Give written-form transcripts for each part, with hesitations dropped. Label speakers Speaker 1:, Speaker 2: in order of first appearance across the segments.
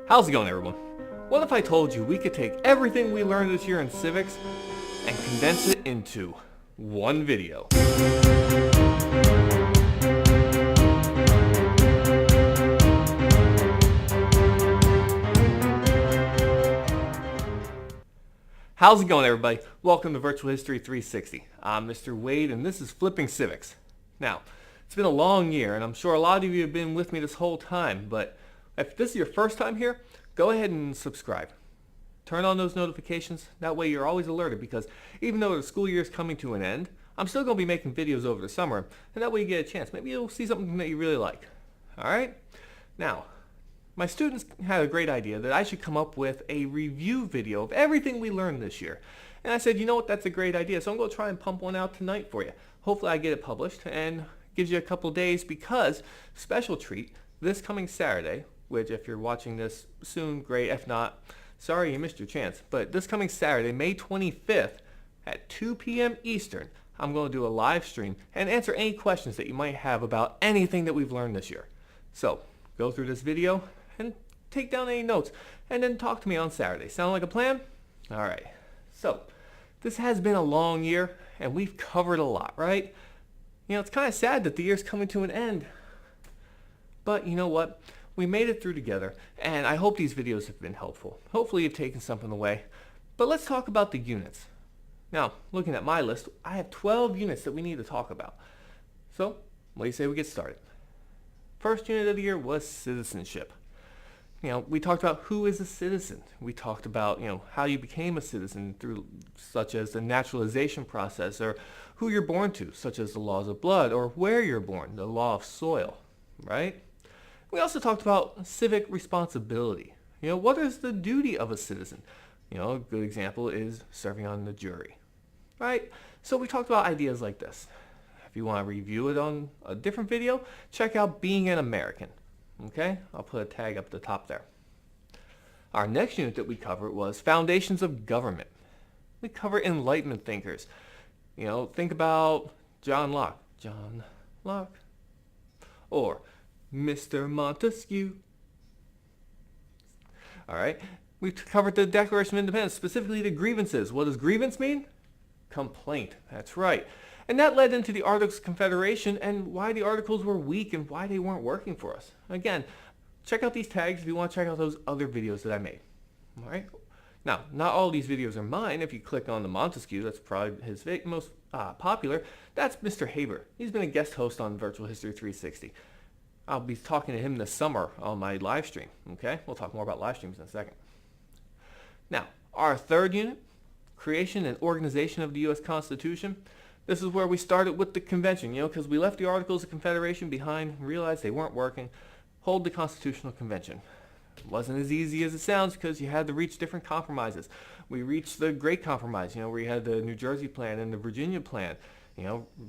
Speaker 1: How's it going, everyone? What if I told you we could take everything we learned this year in civics and condense it into one video? How's it going, everybody? Welcome to Virtual History 360. I'm Mr. Wade, and this is Flipping Civics. Now, it's been a long year, and I'm sure a lot of you have been with me this whole time, but if this is your first time here, go ahead and subscribe. Turn on those notifications. That way you're always alerted, because even though the school year is coming to an end, I'm still going to be making videos over the summer, and that way you get a chance. Maybe you'll see something that you really like. Alright? Now, my students had a great idea that I should come up with a review video of everything we learned this year. And I said, you know what, that's a great idea, so I'm going to try and pump one out tonight for you. Hopefully I get it published and gives you a couple days, because special treat, this coming Saturday, which if you're watching this soon, great. If not, sorry you missed your chance. But this coming Saturday, May 25th at 2 p.m. Eastern, I'm going to do a live stream and answer any questions that you might have about anything that we've learned this year. So, go through this video and take down any notes and then talk to me on Saturday. Sound like a plan? Alright. So, this has been a long year and we've covered a lot, right? You know, it's kind of sad that the year's coming to an end. But you know what? We made it through together, and I hope these videos have been helpful. Hopefully you've taken something away. But let's talk about the units. Now, looking at my list, I have 12 units that we need to talk about. So, what do you say we get started? First unit of the year was citizenship. You know, we talked about who is a citizen. We talked about, how you became a citizen through such as the naturalization process, or who you're born to, such as the laws of blood, or where you're born, the law of soil, right? We also talked about civic responsibility. What is the duty of a citizen? A good example is serving on the jury, right? So we talked about ideas like this. If you want to review it on a different video, check out Being an American. Okay, I'll put a tag up at the top there. Our next unit that we covered was Foundations of Government. We cover Enlightenment thinkers. Think about John Locke. John Locke. Or Mr. Montesquieu. Alright, we covered the Declaration of Independence, specifically the grievances. What does grievance mean? Complaint. That's right. And that led into the Articles of Confederation and why the Articles were weak and why they weren't working for us. Again, check out these tags if you want to check out those other videos that I made. Alright? Now, not all these videos are mine. If you click on the Montesquieu, that's probably his most popular. That's Mr. Haber. He's been a guest host on Virtual History 360. I'll be talking to him this summer on my live stream. Okay? We'll talk more about live streams in a second. Now, our third unit, creation and organization of the U.S. Constitution. This is where we started with the convention, because we left the Articles of Confederation behind, realized they weren't working, hold the Constitutional Convention. It wasn't as easy as it sounds, because you had to reach different compromises. We reached the Great Compromise, where you had the New Jersey Plan and the Virginia Plan,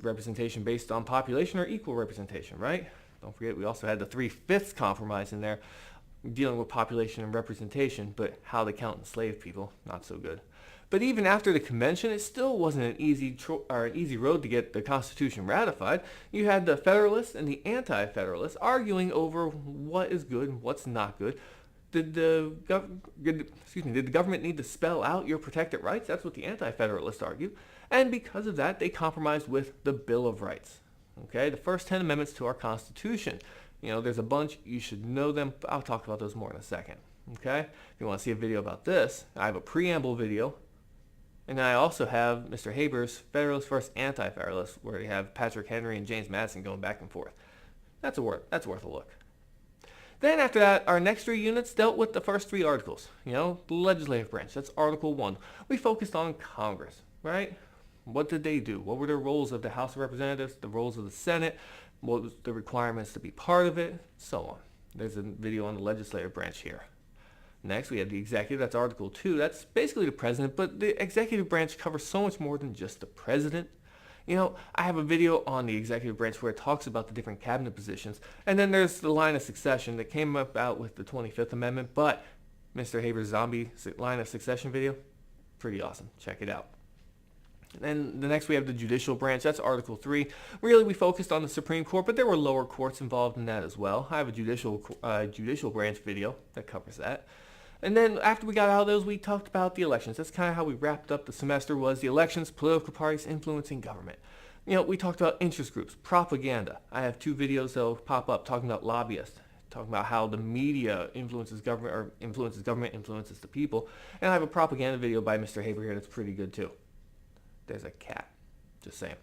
Speaker 1: representation based on population or equal representation, right? Don't forget, we also had the 3/5 compromise in there, dealing with population and representation, but how to count enslaved people, not so good. But even after the convention, it still wasn't an easy road to get the Constitution ratified. You had the Federalists and the Anti-Federalists arguing over what is good and what's not good. Did the government need to spell out your protected rights? That's what the Anti-Federalists argued. And because of that, they compromised with the Bill of Rights. Okay, the first 10 amendments to our Constitution. There's a bunch. You should know them. I'll talk about those more in a second. Okay, if you want to see a video about this, I have a preamble video. And I also have Mr. Haber's Federalist versus Anti-Federalist, where you have Patrick Henry and James Madison going back and forth. That's worth a look. Then after that, our next three units dealt with the first three articles. The legislative branch. That's Article 1. We focused on Congress, right? What did they do? What were the roles of the House of Representatives, the roles of the Senate, what was the requirements to be part of it, so on. There's a video on the legislative branch here. Next, we have the executive. That's Article 2. That's basically the president, but the executive branch covers so much more than just the president. I have a video on the executive branch where it talks about the different cabinet positions, and then there's the line of succession that came about with the 25th Amendment, but Mr. Haber's zombie line of succession video, pretty awesome. Check it out. And the next we have the Judicial Branch. That's Article 3. Really, we focused on the Supreme Court, but there were lower courts involved in that as well. I have a Judicial Branch video that covers that. And then after we got out of those, we talked about the elections. That's kind of how we wrapped up the semester, was the elections, political parties influencing government. We talked about interest groups, propaganda. I have 2 videos that will pop up talking about lobbyists, talking about how the media influences government, influences the people. And I have a propaganda video by Mr. Haber here that's pretty good too. There's a cat. Just saying.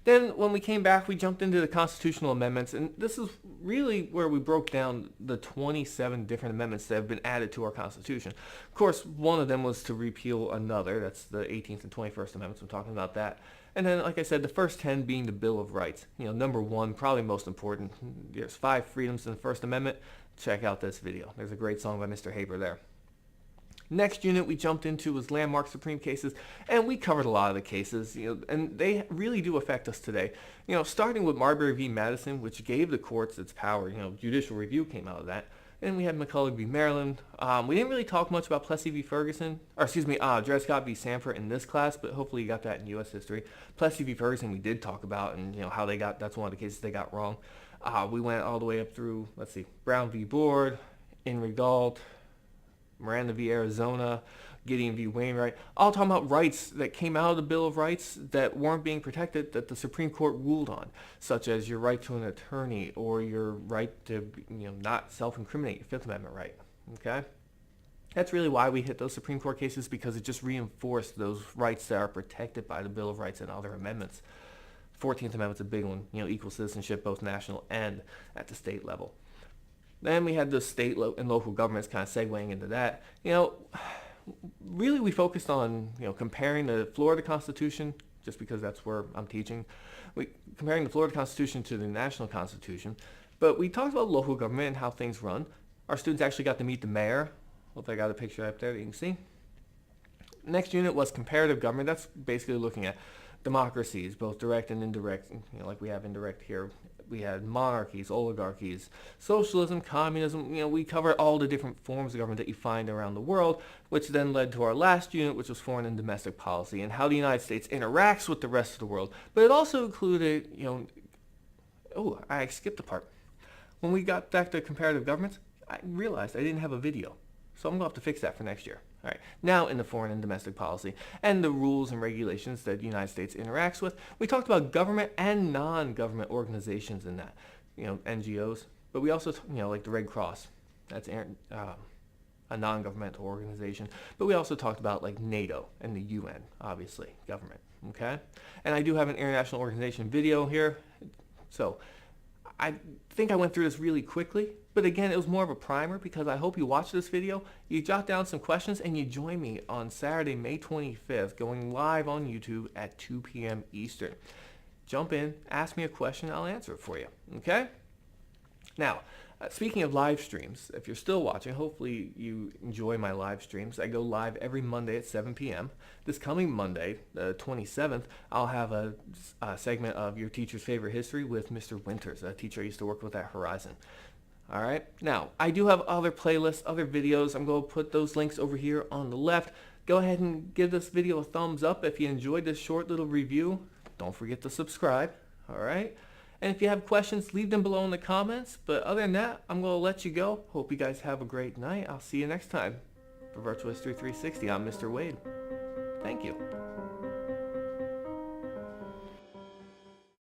Speaker 1: Then when we came back, we jumped into the constitutional amendments, and this is really where we broke down the 27 different amendments that have been added to our Constitution. Of course, one of them was to repeal another. That's the 18th and 21st Amendments. I'm talking about that. And then, like I said, the first 10 being the Bill of Rights. Number 1, probably most important. There's 5 freedoms in the First Amendment. Check out this video. There's a great song by Mr. Haber there. Next unit we jumped into was landmark Supreme cases, and we covered a lot of the cases, and they really do affect us today. Starting with Marbury v. Madison, which gave the courts its power. Judicial review came out of that. And we had McCulloch v. Maryland. We didn't really talk much about Plessy v. Ferguson, Dred Scott v. Sanford in this class, but hopefully you got that in U.S. history. Plessy v. Ferguson we did talk about, and how that's one of the cases they got wrong. We went all the way up through, Brown v. Board, Enright Galt, Miranda v. Arizona, Gideon v. Wainwright, all talking about rights that came out of the Bill of Rights that weren't being protected, that the Supreme Court ruled on, such as your right to an attorney or your right to not self-incriminate, your Fifth Amendment right. Okay? That's really why we hit those Supreme Court cases, because it just reinforced those rights that are protected by the Bill of Rights and other amendments. 14th Amendment's a big one, equal citizenship, both national and at the state level. Then we had the state and local governments kind of segueing into that. Really we focused on, comparing the Florida Constitution, just because that's where I'm teaching. Comparing the Florida Constitution to the national Constitution. But we talked about local government and how things run. Our students actually got to meet the mayor. Hope I got a picture up there that you can see. Next unit was comparative government. That's basically looking at democracies, both direct and indirect, like we have indirect here. We had monarchies, oligarchies, socialism, communism. We covered all the different forms of government that you find around the world, which then led to our last unit, which was foreign and domestic policy, and how the United States interacts with the rest of the world. But it also included, I skipped a part. When we got back to comparative governments, I realized I didn't have a video. So I'm going to have to fix that for next year. All right. Now in the foreign and domestic policy and the rules and regulations that the United States interacts with, we talked about government and non-government organizations in that, NGOs. But we also, like the Red Cross, that's a non-governmental organization. But we also talked about like NATO and the UN, obviously, government. Okay. And I do have an international organization video here. So I think I went through this really quickly, but again, it was more of a primer because I hope you watch this video, you jot down some questions, and you join me on Saturday, May 25th, going live on YouTube at 2 p.m. Eastern. Jump in, ask me a question, I'll answer it for you, okay? Now, speaking of live streams, if you're still watching, hopefully you enjoy my live streams. I go live every Monday at 7 p.m. This coming Monday, the 27th, I'll have a segment of Your Teacher's Favorite History with Mr. Winters, a teacher I used to work with at Horizon. All right. Now, I do have other playlists, other videos. I'm going to put those links over here on the left. Go ahead and give this video a thumbs up if you enjoyed this short little review. Don't forget to subscribe. All right. And if you have questions, leave them below in the comments. But other than that, I'm going to let you go. Hope you guys have a great night. I'll see you next time. For Virtual History 360, I'm Mr. Wade. Thank you.